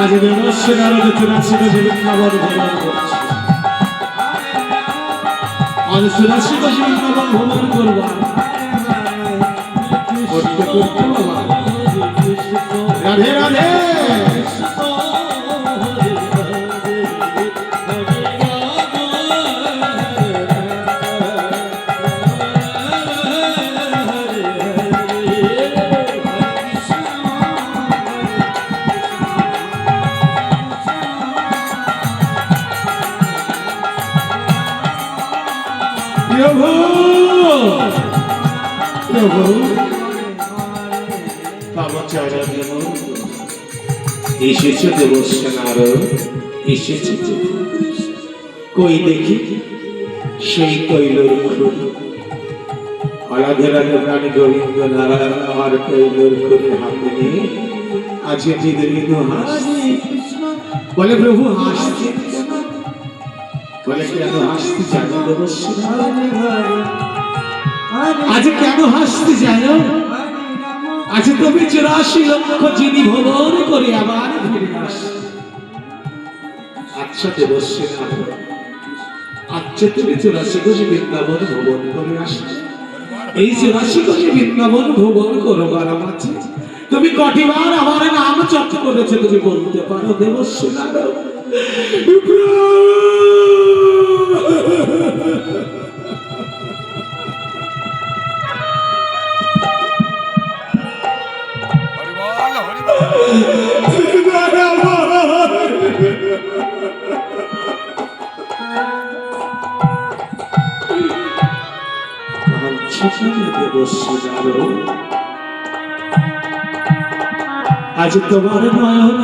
আজ দেবশ্রী নারদ চুরাশি কোটি বৃন্দাবন ভ্রমণ করছে। আজ চুরাশি কোটি বৃন্দাবন ভ্রমণ করবার করতে করতে বাবা রাধে রাধে প্রভু প্রভু এসেছে দেবশ্রী নারদ এসেছে কই দেখি সেই তৈলর খুব আলাদা আলাদা প্রাণী গোবিন্দ নারায়ণ আমার তৈলর খুবই হাতে নিয়ে আছে চিদরিত হাসছে বলে প্রভু হাসছে বলে কেন হাসতে জানো দেবশ্রী আজ কেন হাসতে জানো আজ তুমি 84 লক্ষ যিনি ভ্রমণ করে আবার ফিরে আসে আচ্ছা দেবশ্রী আচ্ছা তুমি 84 কোটি বৃন্দাবন ভ্রমণ করে আসে এই 84 কোটি বৃন্দাবন ভ্রমণ করবার আছে তুমি কটিবার আমার নাম জপ করেছে তুমি বলতে পারো দেবশ্রী আজ তোমার নয়ন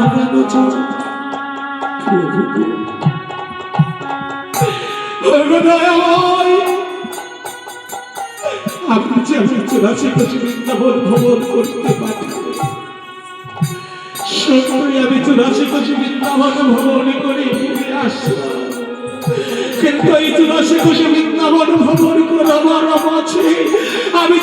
আপনি যে আমি 84 কোটি বৃন্দাবন ভ্রমণ করতে পারি সত্যি আমি 84 কোটি বৃন্দাবন ভ্রমণ করে ফিরে আসলাম কিন্তু এই 84 কোটি বৃন্দাবন ভ্রমণ করাবার আছে আমি